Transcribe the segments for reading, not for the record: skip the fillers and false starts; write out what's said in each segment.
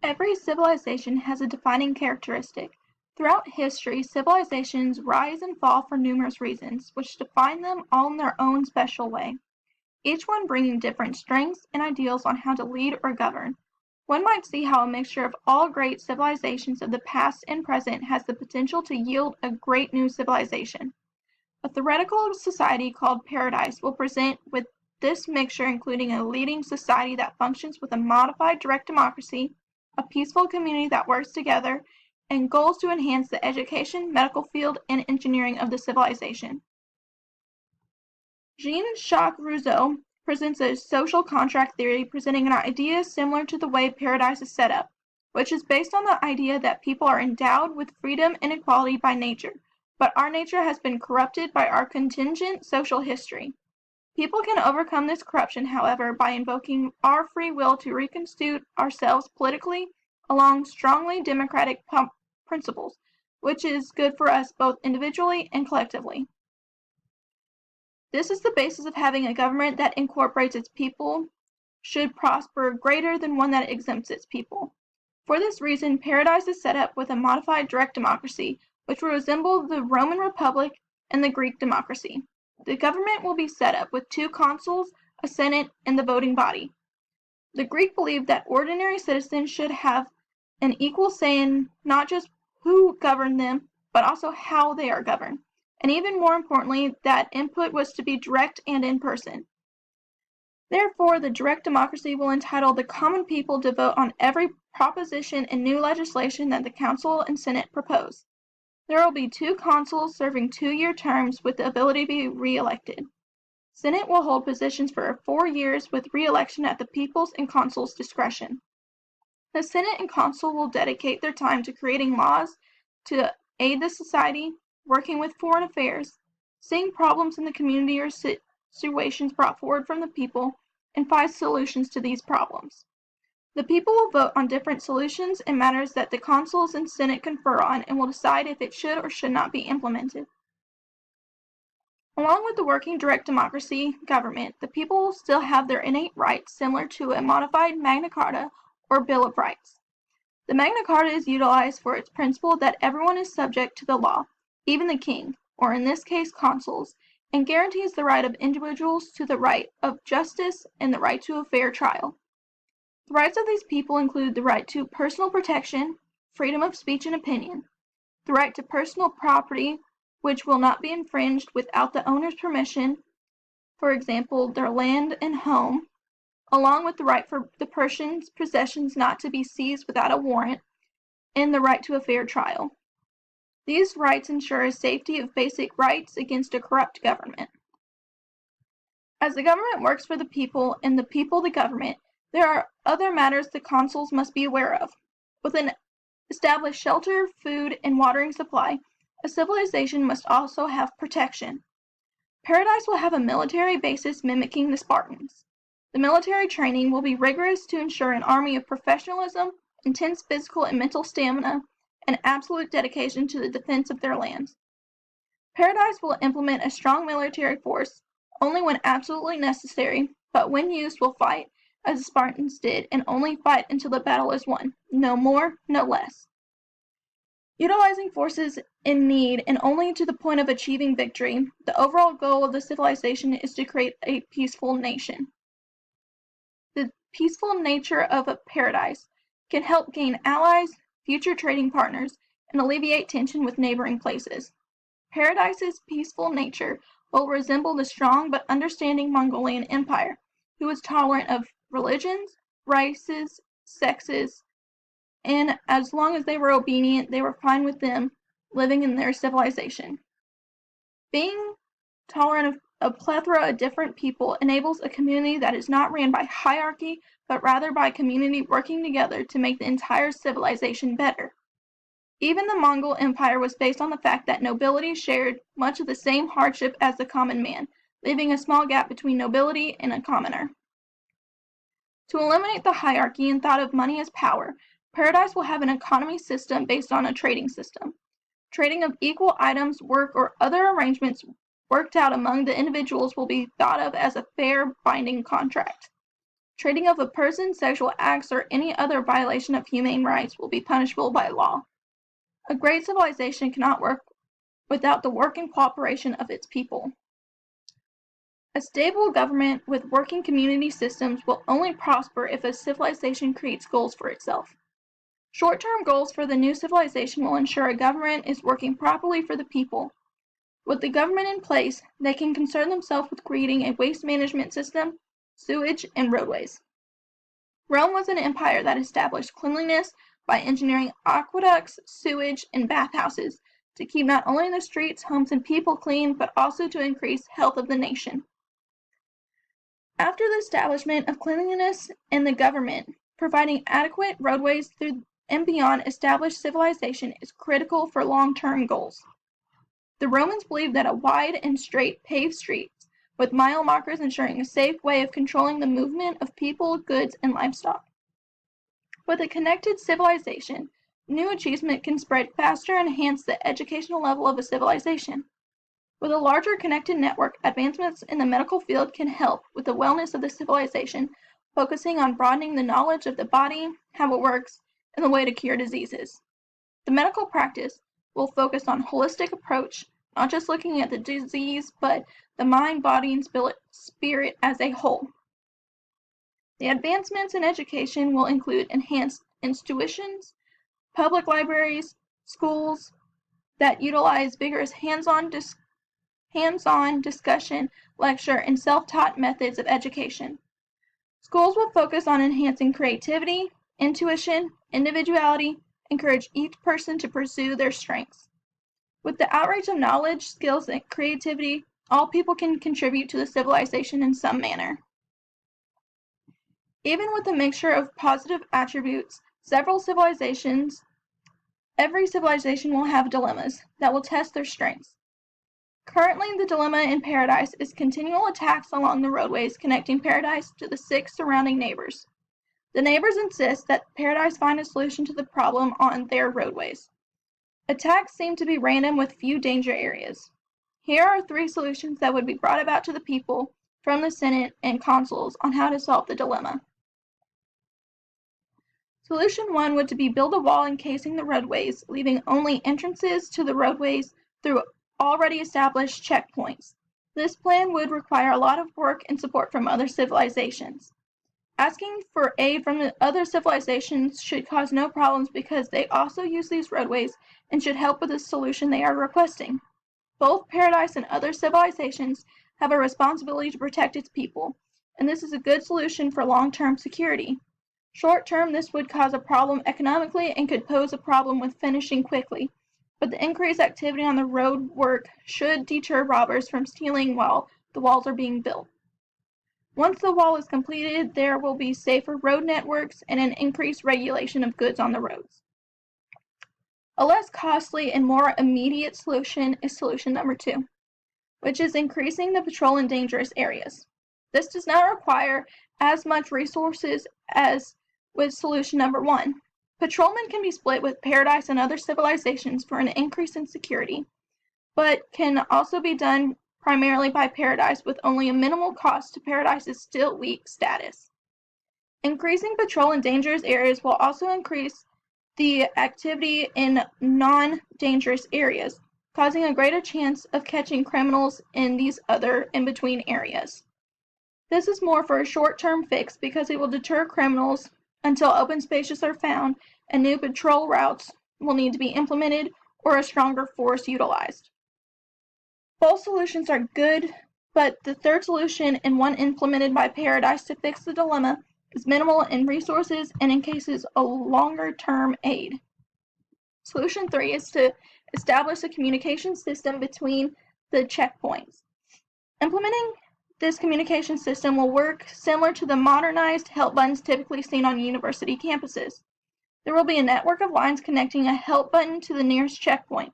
Every civilization has a defining characteristic. Throughout history, civilizations rise and fall for numerous reasons, which define them all in their own special way, each one bringing different strengths and ideals on how to lead or govern. One might see how a mixture of all great civilizations of the past and present has the potential to yield a great new civilization. A theoretical society called paradise will present with this mixture, including a leading society that functions with a modified direct democracy, a peaceful community that works together, and goals to enhance the education, medical field, and engineering of the civilization. Jean-Jacques Rousseau presents a social contract theory presenting an idea similar to the way paradise is set up, which is based on the idea that people are endowed with freedom and equality by nature, but our nature has been corrupted by our contingent social history. People can overcome this corruption, however, by invoking our free will to reconstitute ourselves politically along strongly democratic principles, which is good for us both individually and collectively. This is the basis of having a government that incorporates its people should prosper greater than one that exempts its people. For this reason, paradise is set up with a modified direct democracy, which will resemble the Roman Republic and the Greek democracy. The government will be set up with 2 consuls, a senate, and the voting body. The Greek believed that ordinary citizens should have an equal say in not just who governed them, but also how they are governed, and even more importantly, that input was to be direct and in person. Therefore, the direct democracy will entitle the common people to vote on every proposition and new legislation that the Council and Senate propose. There will be 2 consuls serving 2-year terms with the ability to be re-elected. Senate will hold positions for 4 years with re-election at the people's and consuls' discretion. The Senate and consul will dedicate their time to creating laws to aid the society, working with foreign affairs, seeing problems in the community or situations brought forward from the people, and find solutions to these problems. The people will vote on different solutions and matters that the consuls and Senate confer on and will decide if it should or should not be implemented. Along with the working direct democracy government, the people will still have their innate rights similar to a modified Magna Carta or Bill of Rights. The Magna Carta is utilized for its principle that everyone is subject to the law, even the king, or in this case consuls, and guarantees the right of individuals to the right of justice and the right to a fair trial. The rights of these people include the right to personal protection, freedom of speech and opinion, the right to personal property, which will not be infringed without the owner's permission, for example, their land and home, along with the right for the person's possessions not to be seized without a warrant, and the right to a fair trial. These rights ensure a safety of basic rights against a corrupt government. As the government works for the people and the people the government, there are other matters the consuls must be aware of. With an established shelter, food, and watering supply, a civilization must also have protection. Paradise will have a military basis mimicking the Spartans. The military training will be rigorous to ensure an army of professionalism, intense physical and mental stamina, and absolute dedication to the defense of their lands. Paradise will implement a strong military force only when absolutely necessary, but when used will fight, as the Spartans did, and only fight until the battle is won, no more, no less. Utilizing forces in need and only to the point of achieving victory, the overall goal of the civilization is to create a peaceful nation. The peaceful nature of a paradise can help gain allies, future trading partners, and alleviate tension with neighboring places. Paradise's peaceful nature will resemble the strong but understanding Mongolian Empire, who was tolerant of religions, races, sexes, and as long as they were obedient, they were fine with them living in their civilization. Being tolerant of a plethora of different people enables a community that is not ran by hierarchy, but rather by community working together to make the entire civilization better. Even the Mongol Empire was based on the fact that nobility shared much of the same hardship as the common man, leaving a small gap between nobility and a commoner. To eliminate the hierarchy and thought of money as power, Paradise will have an economy system based on a trading system. Trading of equal items, work, or other arrangements worked out among the individuals will be thought of as a fair, binding contract. Treating of a person's sexual acts or any other violation of humane rights will be punishable by law. A great civilization cannot work without the work and cooperation of its people. A stable government with working community systems will only prosper if a civilization creates goals for itself. Short-term goals for the new civilization will ensure a government is working properly for the people. With the government in place, they can concern themselves with creating a waste management system, sewage, and roadways. Rome was an empire that established cleanliness by engineering aqueducts, sewage, and bathhouses to keep not only the streets, homes, and people clean, but also to increase health of the nation. After the establishment of cleanliness in the government, providing adequate roadways through and beyond established civilization is critical for long-term goals. The Romans believed that a wide and straight paved streets with mile markers ensuring a safe way of controlling the movement of people, goods, and livestock. With a connected civilization, new achievement can spread faster and enhance the educational level of a civilization. With a larger connected network, advancements in the medical field can help with the wellness of the civilization, focusing on broadening the knowledge of the body, how it works, and the way to cure diseases. The medical practice will focus on holistic approach, not just looking at the disease, but the mind, body, and spirit as a whole. The advancements in education will include enhanced institutions, public libraries, schools that utilize vigorous hands-on discussion, lecture, and self-taught methods of education. Schools will focus on enhancing creativity, intuition, individuality, encourage each person to pursue their strengths. With the outreach of knowledge, skills, and creativity, all people can contribute to the civilization in some manner. Even with a mixture of positive attributes, every civilization will have dilemmas that will test their strengths. Currently, the dilemma in Paradise is continual attacks along the roadways connecting Paradise to the 6 surrounding neighbors. The neighbors insist that Paradise find a solution to the problem on their roadways. Attacks seem to be random with few danger areas. Here are 3 solutions that would be brought about to the people from the Senate and consuls on how to solve the dilemma. Solution 1 would be build a wall encasing the roadways, leaving only entrances to the roadways through already established checkpoints. This plan would require a lot of work and support from other civilizations. Asking for aid from the other civilizations should cause no problems because they also use these roadways and should help with the solution they are requesting. Both Paradise and other civilizations have a responsibility to protect its people, and this is a good solution for long-term security. Short-term, this would cause a problem economically and could pose a problem with finishing quickly, but the increased activity on the road work should deter robbers from stealing while the walls are being built. Once the wall is completed, there will be safer road networks and an increased regulation of goods on the roads. A less costly and more immediate solution is solution number 2, which is increasing the patrol in dangerous areas. This does not require as much resources as with solution number 1. Patrolmen can be split with Paradise and other civilizations for an increase in security, but can also be done primarily by Paradise with only a minimal cost to Paradise's still weak status. Increasing patrol in dangerous areas will also increase the activity in non-dangerous areas, causing a greater chance of catching criminals in these other in-between areas. This is more for a short-term fix because it will deter criminals until open spaces are found and new patrol routes will need to be implemented or a stronger force utilized. Both solutions are good, but the third solution and one implemented by Paradise to fix the dilemma is minimal in resources and encases a longer-term aid. Solution 3 is to establish a communication system between the checkpoints. Implementing this communication system will work similar to the modernized help buttons typically seen on university campuses. There will be a network of lines connecting a help button to the nearest checkpoint.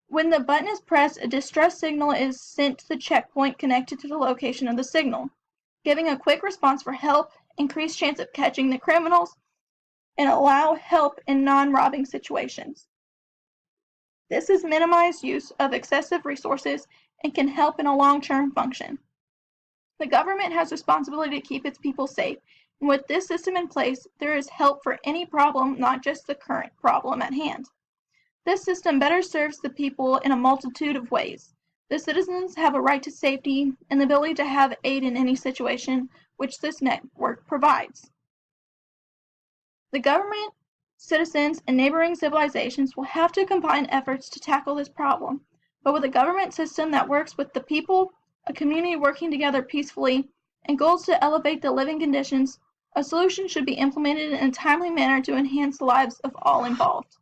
When the button is pressed, a distress signal is sent to the checkpoint connected to the location of the signal, giving a quick response for help, increased chance of catching the criminals, and allow help in non-robbing situations. This is minimized use of excessive resources and can help in a long-term function. The government has responsibility to keep its people safe, and with this system in place, there is help for any problem, not just the current problem at hand. This system better serves the people in a multitude of ways. The citizens have a right to safety and the ability to have aid in any situation, which this network provides. The government, citizens, and neighboring civilizations will have to combine efforts to tackle this problem. But with a government system that works with the people, a community working together peacefully, and goals to elevate the living conditions, a solution should be implemented in a timely manner to enhance the lives of all involved.